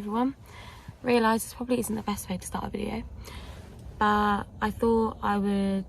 everyone. Realised this probably isn't the best way to start a video, but I thought I would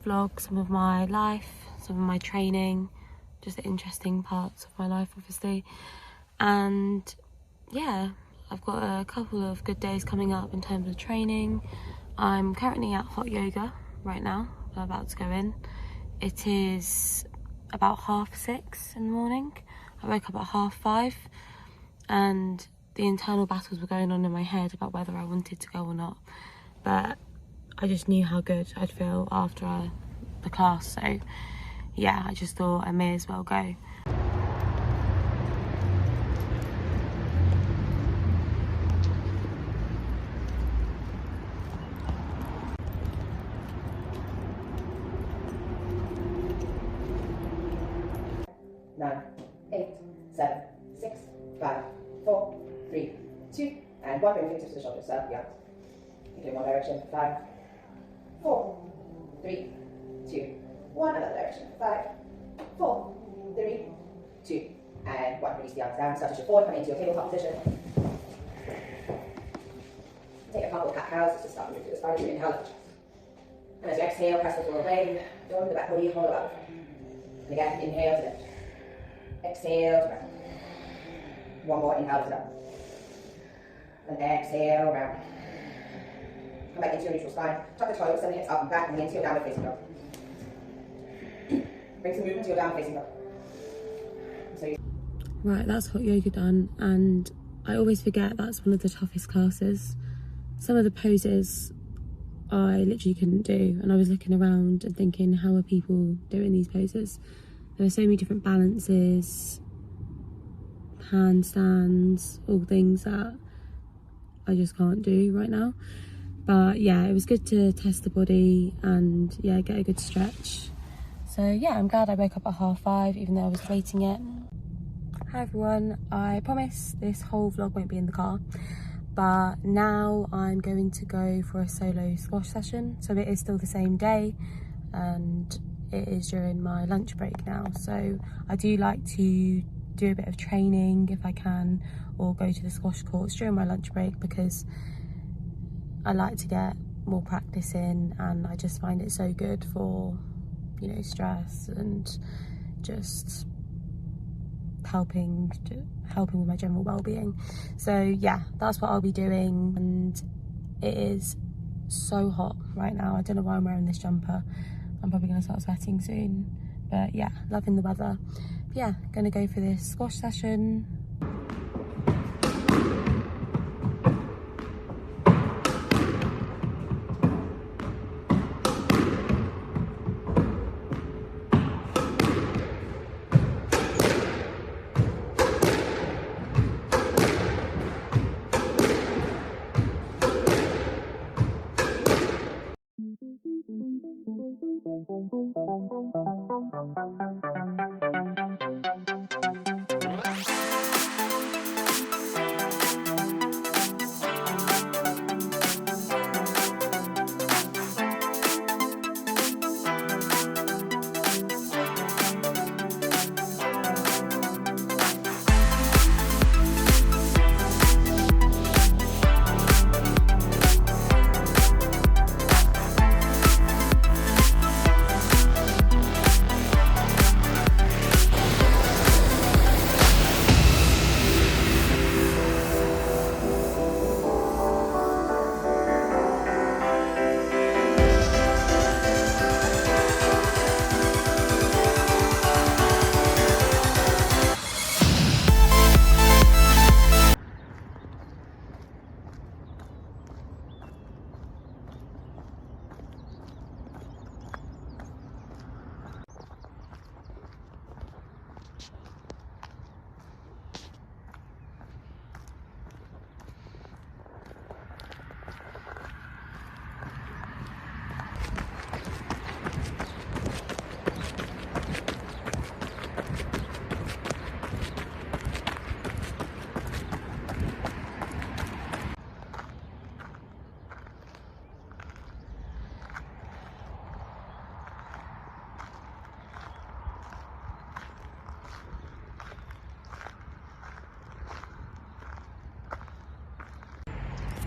vlog some of my life, some of my training, just the interesting parts of my life obviously. And yeah, I've got a couple of good days coming up in terms of training. I'm currently at hot yoga right now. I'm about to go in. It is about 6:30 in the morning. I woke up at 5:30 and the internal battles were going on in my head about whether I wanted to go or not, but I just knew how good I'd feel after the class, so yeah, I just thought I may as well go. Nine, 8, 7, 6, 5, 4, 3, 2, and 1. Bring fingertips to the shoulders, up, yeah. You do one direction, 5, 4, 3, 2, 1. Another direction, 5, 4, 3, 2, and 1. Release the arms down, start to your forward, come into your tabletop position. Take a couple of cat cows to start moving to the spine, you inhale, lift the chest. And as you exhale, press the floor away, don't the back body, hold it up. And again, inhale to lift. Exhale to round. One more, inhale to up. And exhale, round. Come back into your neutral spine. Tuck the toes, send the hips up and back, and into your downward facing dog. Bring some movement to your downward facing dog. Right, that's hot yoga done, and I always forget that's one of the toughest classes. Some of the poses I literally couldn't do, and I was looking around and thinking, how are people doing these poses? There are so many different balances, handstands, all things that I just can't do right now. But yeah, it was good to test the body and yeah, get a good stretch. So yeah, I'm glad I woke up at 5:30 even though I was waiting it. Hi everyone, I promise this whole vlog won't be in the car, but now I'm going to go for a solo squash session. So it is still the same day and it is during my lunch break now. So I do like to do a bit of training if I can, or go to the squash courts during my lunch break because I like to get more practice in, and I just find it so good for, you know, stress and just helping with my general well-being. So yeah, that's what I'll be doing, and it is so hot right now. I don't know why I'm wearing this jumper. I'm probably going to start sweating soon, but yeah, loving the weather. But yeah, going to go for this squash session.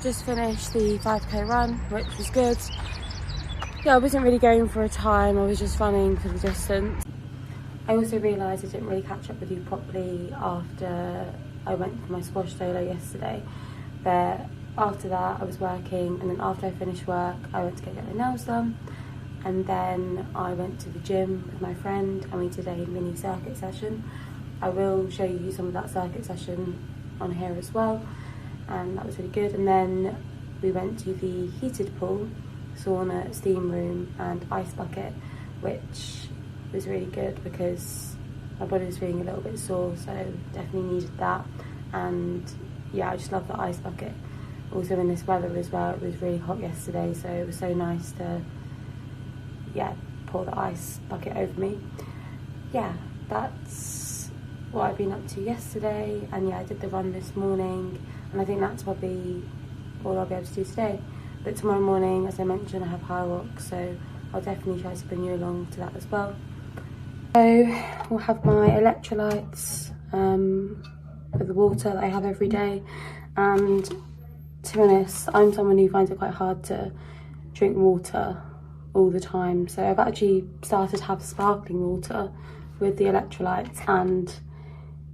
just finished the 5k run, which was good. Yeah, I wasn't really going for a time, I was just running for the distance. I also realised I didn't really catch up with you properly after I went for my squash solo yesterday, but after that I was working, and then after I finished work I went to go get my nails done, and then I went to the gym with my friend and we did a mini circuit session. I will show you some of that circuit session on here as well, and that was really good. And then we went to the heated pool, sauna, steam room and ice bucket, which was really good because my body was feeling a little bit sore, so definitely needed that. And yeah, I just love the ice bucket. Also in this weather as well, it was really hot yesterday, so it was so nice to pour the ice bucket over me. Yeah, that's what I've been up to yesterday, and yeah, I did the run this morning, and I think that's probably all I'll be able to do today. But tomorrow morning, as I mentioned, I have HYROX, so I'll definitely try to bring you along to that as well. So we'll have my electrolytes with the water that I have every day, and to be honest, I'm someone who finds it quite hard to drink water all the time, so I've actually started to have sparkling water with the electrolytes, and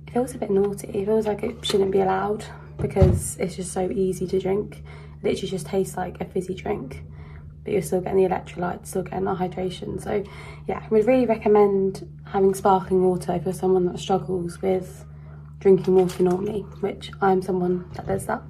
it feels a bit naughty. It feels like it shouldn't be allowed because it's just so easy to drink. It literally just tastes like a fizzy drink, but you're still getting the electrolytes, still getting that hydration. So yeah, I would really recommend having sparkling water if you're someone that struggles with drinking water normally, which I'm someone that does that.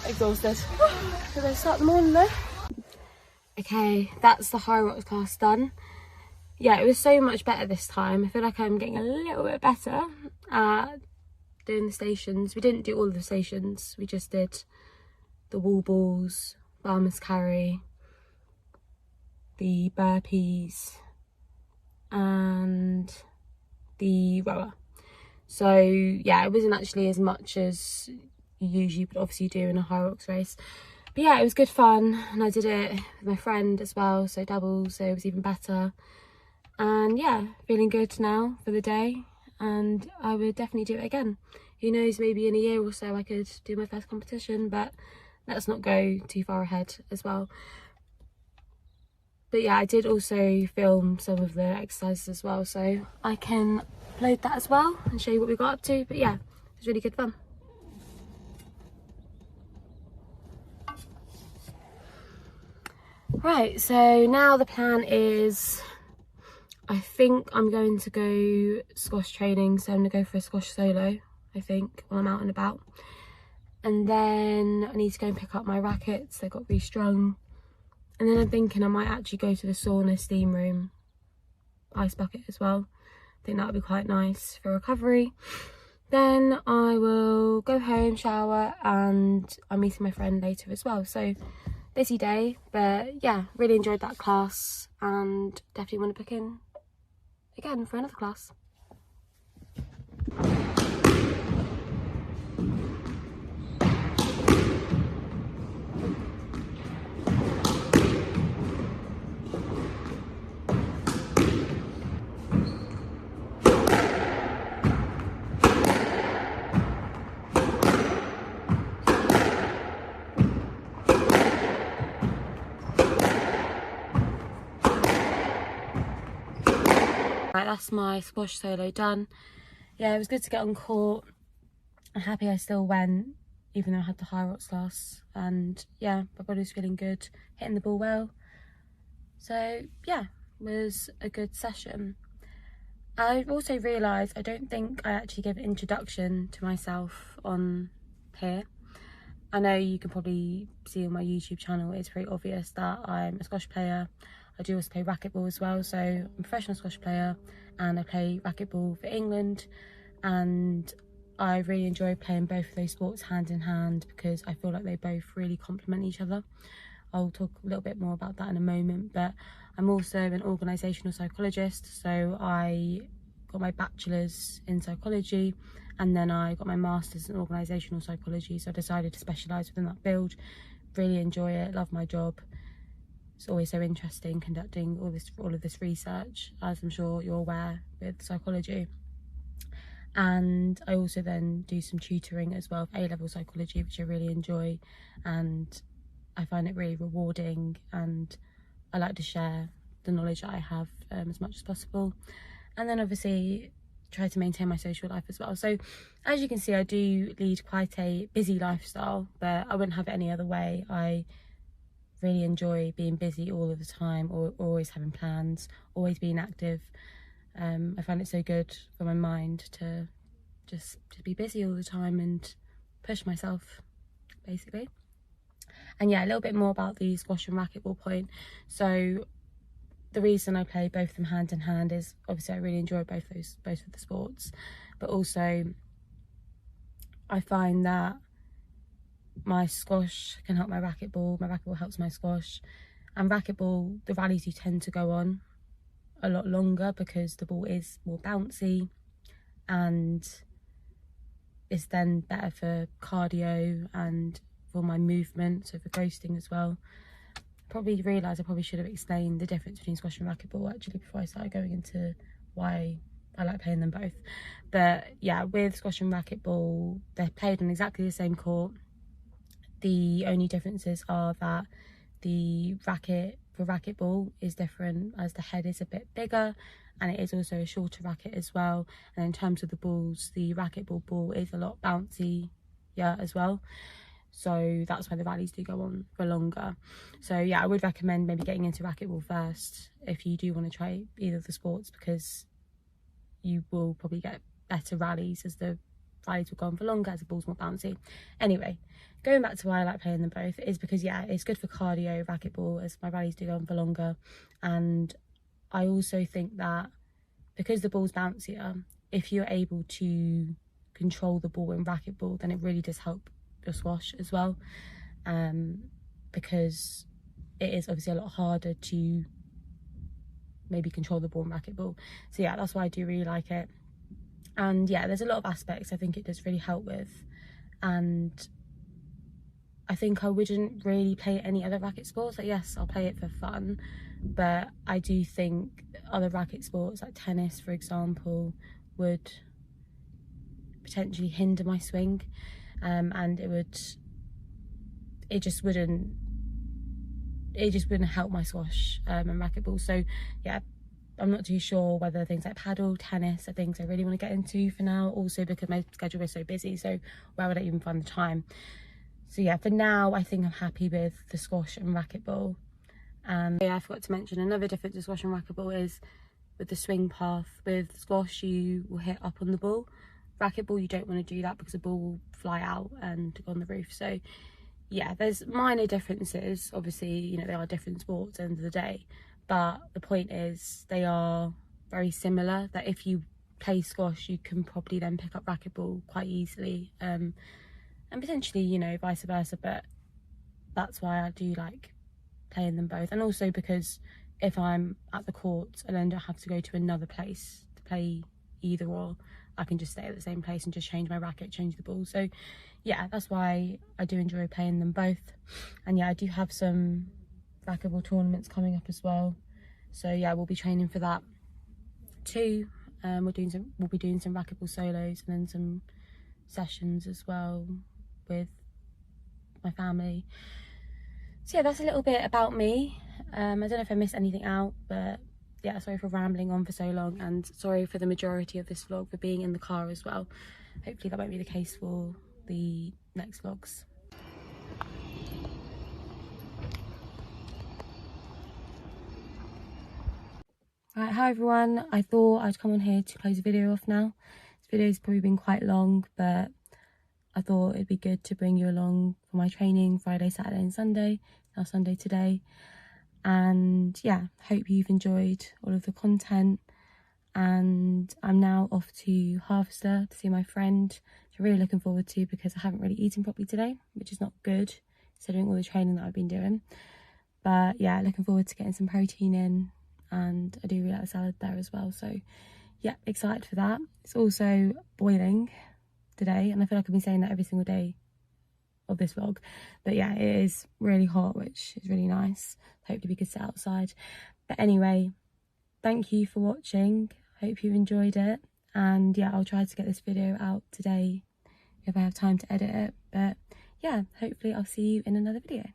Exhausted. Should I start the morning though? Okay, that's the HYROX class done. Yeah, it was so much better this time. I feel like I'm getting a little bit better at doing the stations. We didn't do all of the stations, we just did the wall balls, farmer's carry, the burpees and the rower. So yeah, it wasn't actually as much as you usually would obviously do in a HYROX race. But yeah, it was good fun, and I did it with my friend as well, so doubles, so it was even better. And yeah, feeling good now for the day, and I would definitely do it again. Who knows, maybe in a year or so I could do my first competition, but let's not go too far ahead as well. But yeah, I did also film some of the exercises as well, so I can upload that as well and show you what we got up to. But yeah, it was really good fun. Right, so now the plan is, I think I'm going to go squash training, so I'm going to go for a squash solo, I think, when I'm out and about. And then I need to go and pick up my rackets, they got restrung. And then I'm thinking I might actually go to the sauna steam room, ice bucket as well. I think that would be quite nice for recovery. Then I will go home, shower, and I'm meeting my friend later as well. So busy day, but yeah, really enjoyed that class and definitely want to book in again for another class. Right, that's my squash solo done. Yeah, it was good to get on court. I'm happy I still went, even though I had the HYROX class. And yeah, my body was feeling good, hitting the ball well. So yeah, it was a good session. I've also realised I don't think I actually gave an introduction to myself on here. I know you can probably see on my YouTube channel, it's very obvious that I'm a squash player. I do also play racquetball as well, so I'm a professional squash player and I play racquetball for England, and I really enjoy playing both of those sports hand in hand because I feel like they both really complement each other. I'll talk a little bit more about that in a moment, but I'm also an organisational psychologist, so I got my bachelor's in psychology and then I got my master's in organisational psychology, so I decided to specialise within that field. Really enjoy it, love my job. It's always so interesting conducting all of this research, as I'm sure you're aware with psychology. And I also then do some tutoring as well for A-level psychology, which I really enjoy, and I find it really rewarding, and I like to share the knowledge that I have as much as possible. And then obviously try to maintain my social life as well. So as you can see, I do lead quite a busy lifestyle, but I wouldn't have it any other way. I really enjoy being busy all of the time, or always having plans, always being active. I find it so good for my mind to just be busy all the time and push myself, basically. And yeah, a little bit more about the squash and racquetball point. So the reason I play both of them hand in hand is obviously I really enjoy both of the sports, but also I find that my squash can help my racquetball helps my squash, and racquetball, the rallies do tend to go on a lot longer because the ball is more bouncy and it's then better for cardio and for my movement, so for ghosting as well. Probably realised I probably should have explained the difference between squash and racquetball actually before I started going into why I like playing them both. But yeah, with squash and racquetball, they're played on exactly the same court. The only differences are that the racket for racquetball is different, as the head is a bit bigger and it is also a shorter racket as well. And in terms of the balls, the racquetball ball is a lot bouncier as well. So that's why the rallies do go on for longer. So yeah, I would recommend maybe getting into racquetball first if you do want to try either of the sports, because you will probably get better rallies as the rallies will go on for longer as the ball's more bouncy. Anyway, going back to why I like playing them both is because yeah, it's good for cardio, racquetball, as my rallies do go on for longer. And I also think that because the ball's bouncier, if you're able to control the ball in racquetball, then it really does help your squash as well, because it is obviously a lot harder to maybe control the ball in racquetball. So yeah, that's why I do really like it. And yeah, there's a lot of aspects I think it does really help with, and I think I wouldn't really play any other racket sports. Like, yes, I'll play it for fun, but I do think other racket sports like tennis, for example, would potentially hinder my swing, and it just wouldn't it just wouldn't help my squash and racquetball. So yeah, I'm not too sure whether things like paddle, tennis are things I really want to get into for now, also because my schedule is so busy, so where would I even find the time? So yeah, for now I think I'm happy with the squash and racquetball. And yeah, I forgot to mention another difference to squash and racquetball is with the swing path. With squash you will hit up on the ball. Racquetball you don't want to do that because the ball will fly out and go on the roof. So yeah, there's minor differences. Obviously, you know, they are different sports at the end of the day, but the point is they are very similar, that if you play squash you can probably then pick up racquetball quite easily, and potentially, you know, vice versa. But that's why I do like playing them both. And also because if I'm at the court and then don't have to go to another place to play either or, I can just stay at the same place and just change my racket, change the ball. So yeah, that's why I do enjoy playing them both. And yeah, I do have some racquetball tournaments coming up as well, so yeah, we'll be training for that too. We'll be doing some racquetball solos and then some sessions as well with my family. So yeah, that's a little bit about me. I don't know if I missed anything out, but yeah, sorry for rambling on for so long, and sorry for the majority of this vlog for being in the car as well. Hopefully that won't be the case for the next vlogs. Right, hi everyone. I thought I'd come on here to close the video off now. This video's probably been quite long, but I thought it'd be good to bring you along for my training Friday, Saturday and Sunday. Now Sunday today. And yeah, hope you've enjoyed all of the content. And I'm now off to Harvester to see my friend, which I'm really looking forward to because I haven't really eaten properly today, which is not good considering all the training that I've been doing. But yeah, looking forward to getting some protein in, and I do really like the salad there as well. So yeah, excited for that. It's also boiling today, and I feel like I've been saying that every single day of this vlog, but yeah, it is really hot, which is really nice. Hopefully we could sit outside. But anyway, thank you for watching. Hope you enjoyed it, and yeah, I'll try to get this video out today if I have time to edit it. But yeah, hopefully I'll see you in another video.